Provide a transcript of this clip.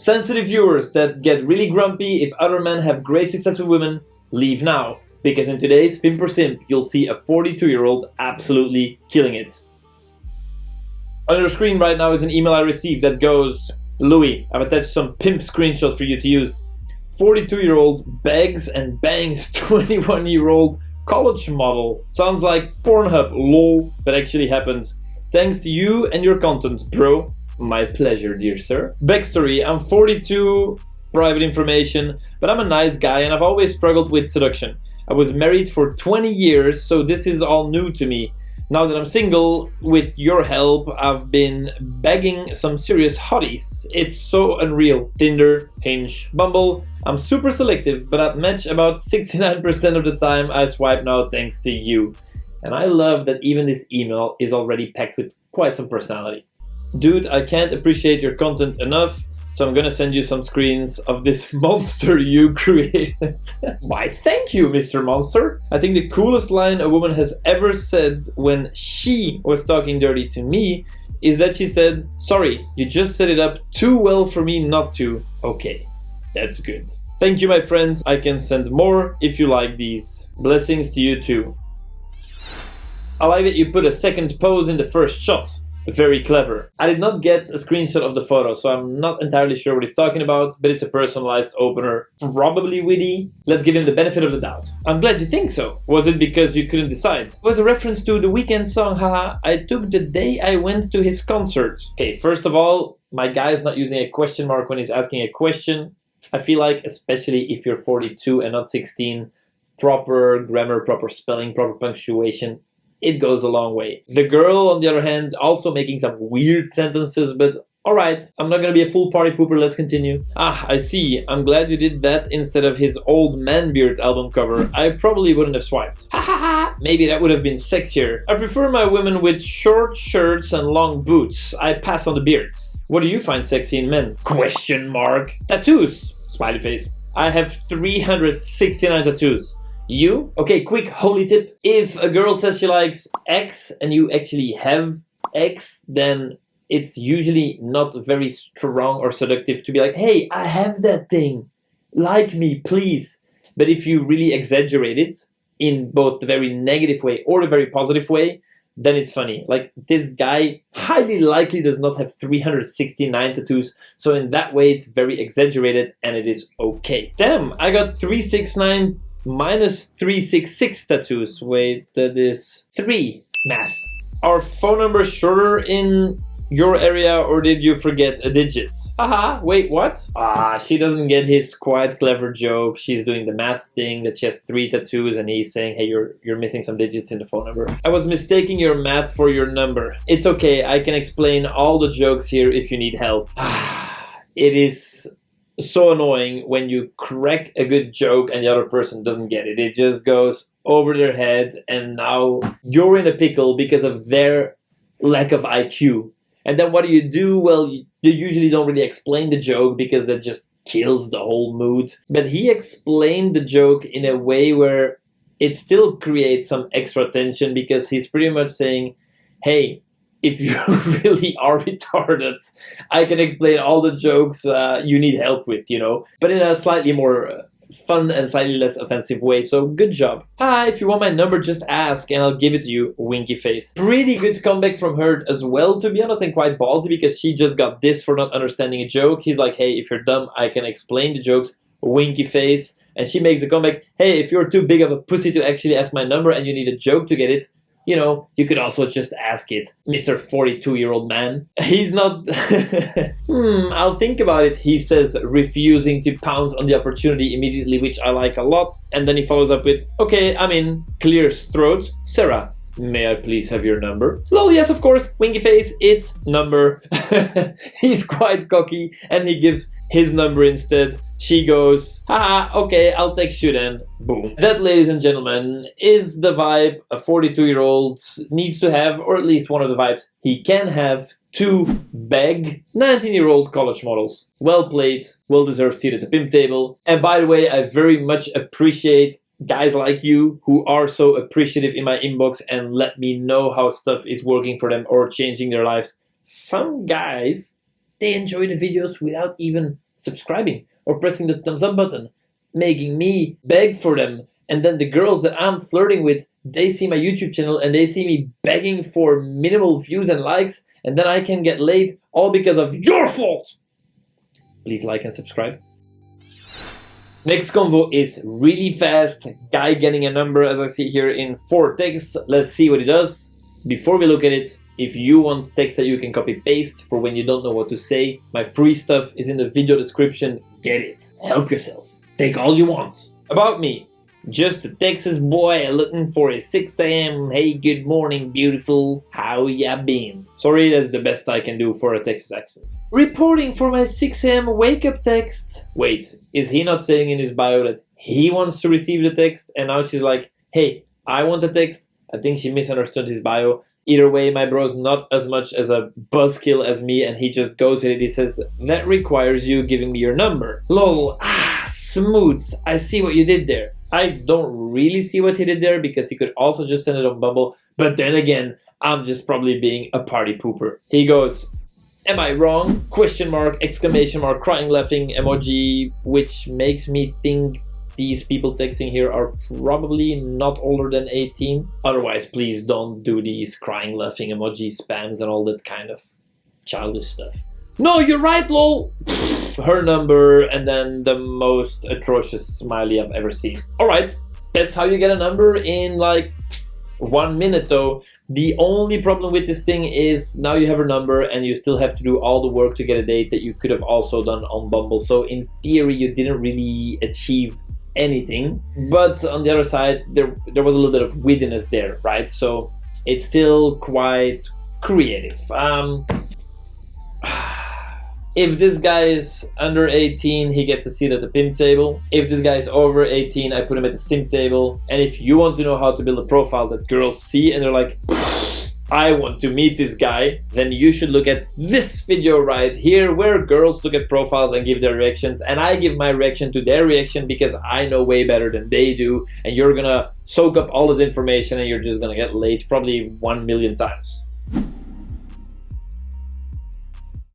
Sensitive viewers that get really grumpy if other men have great success with women, leave now. Because in today's Pimp or Simp, you'll see a 42-year-old absolutely killing it. On your screen right now is an email I received that goes, Louis, I've attached some pimp screenshots for you to use. 42-year-old begs and bangs 21-year-old college model. Sounds like Pornhub, lol, but actually happened. Thanks to you and your content, bro. My pleasure, dear sir. Backstory, I'm 42, private information, but I'm a nice guy and I've always struggled with seduction. I was married for 20 years, so this is all new to me. Now that I'm single, with your help, I've been begging some serious hotties. It's so unreal. Tinder, Hinge, Bumble. I'm super selective, but I'd match about 69% of the time I swipe now thanks to you. And I love that even this email is already packed with quite some personality. Dude, I can't appreciate your content enough, so I'm gonna send you some screens of this monster you created. Why, thank you, Mr. Monster. I think the coolest line a woman has ever said when she was talking dirty to me is that she said, sorry, you just set it up too well for me not to. Okay, that's good. Thank you, my friend. I can send more if you like these. Blessings to you too. I like that you put a second pose in the first shot. Very clever. I did not get a screenshot of the photo, so I'm not entirely sure what he's talking about, but it's a personalized opener. Probably witty. Let's give him the benefit of the doubt. I'm glad you think so. Was it because you couldn't decide? It was a reference to the Weeknd song, haha. I took the day I went to his concert. Okay, first of all, my guy is not using a question mark when he's asking a question. I feel like, especially if you're 42 and not 16, proper grammar, proper spelling, proper punctuation, it goes a long way. The girl, on the other hand, also making some weird sentences, but alright, I'm not gonna be a full party pooper, let's continue. Ah, I see, I'm glad you did that instead of his Old Man Beard album cover. I probably wouldn't have swiped. Ha ha ha! Maybe that would have been sexier. I prefer my women with short shirts and long boots. I pass on the beards. What do you find sexy in men? Question mark. Tattoos. Smiley face. I have 369 tattoos. You? Okay, quick holy tip. If a girl says she likes X and you actually have X, then it's usually not very strong or seductive to be like, hey, I have that thing. Like me, please. But if you really exaggerate it in both the very negative way or the very positive way, then it's funny. Like, this guy highly likely does not have 369 tattoos, so in that way it's very exaggerated and it is okay. Damn, I got 369 minus 366 tattoos. Wait, that is 3. Math. Are phone numbers shorter in your area, or did you forget a digit? Haha, wait, what? Ah, she doesn't get his quite clever joke. She's doing the math thing that she has 3 tattoos and he's saying, hey, you're missing some digits in the phone number. I was mistaking your math for your number. It's okay, I can explain all the jokes here if you need help. It is so annoying when you crack a good joke and the other person doesn't get it. It just goes over their head and now you're in a pickle because of their lack of IQ. And then what do? Well, you usually don't really explain the joke because that just kills the whole mood. But he explained the joke in a way where it still creates some extra tension because he's pretty much saying, hey, if you really are retarded, I can explain all the jokes you need help with, you know, but in a slightly more fun and slightly less offensive way, so good job. Hi, if you want my number, just ask and I'll give it to you, winky face. Pretty good comeback from her as well, to be honest, and quite ballsy because she just got this for not understanding a joke. He's like, hey, if you're dumb, I can explain the jokes, winky face. And she makes a comeback, hey, if you're too big of a pussy to actually ask my number and you need a joke to get it, you know, you could also just ask it, Mr. 42-year-old man. He's not... I'll think about it, he says, refusing to pounce on the opportunity immediately, which I like a lot. And then he follows up with, okay, I'm in. Clears throat. Sarah, may I please have your number? Lol, yes, of course. Winky face, it's number. He's quite cocky and he gives his number instead. She goes, haha, okay, I'll text you then. Boom. That, ladies and gentlemen, is the vibe a 42-year-old needs to have, or at least one of the vibes he can have, to beg 19-year-old college models. Well played, well-deserved seat at the pimp table. And by the way, I very much appreciate guys like you who are so appreciative in my inbox and let me know how stuff is working for them or changing their lives. Some guys, they enjoy the videos without even subscribing or pressing the thumbs up button, making me beg for them. And then the girls that I'm flirting with, they see my YouTube channel and they see me begging for minimal views and likes, and then I can get laid all because of your fault. Please like and subscribe. Next convo is really fast. Guy getting a number, as I see here, in 4 texts. Let's see what he does. Before we look at it, if you want text that you can copy paste for when you don't know what to say, my free stuff is in the video description. Get it. Help yourself. Take all you want. About me. Just a Texas boy looking for a 6 a.m. Hey, good morning, beautiful. How ya been? Sorry, that's the best I can do for a Texas accent. Reporting for my 6 a.m. wake up text. Wait, is he not saying in his bio that he wants to receive the text? And now she's like, hey, I want a text. I think she misunderstood his bio. Either way, my bro's not as much as a buzzkill as me, and he just goes with it. He says, that requires you giving me your number. Lol, smooth. I see what you did there. I don't really see what he did there because he could also just send it on Bumble. But then again, I'm just probably being a party pooper. He goes, am I wrong? Question mark, exclamation mark, crying, laughing emoji, which makes me think these people texting here are probably not older than 18. Otherwise, please don't do these crying, laughing emoji spams and all that kind of childish stuff. No, you're right, lol. Her number, and then the most atrocious smiley I've ever seen. Alright, that's how you get a number in like 1 minute though. The only problem with this thing is now you have her number and you still have to do all the work to get a date that you could have also done on Bumble. So in theory, you didn't really achieve anything. But on the other side, there was a little bit of wittiness there, right? So it's still quite creative. If this guy is under 18, he gets a seat at the pimp table. If this guy is over 18, I put him at the simp table. And if you want to know how to build a profile that girls see and they're like, I want to meet this guy, then you should look at this video right here where girls look at profiles and give their reactions. And I give my reaction to their reaction because I know way better than they do. And you're gonna soak up all this information and you're just gonna get laid probably 1 million times.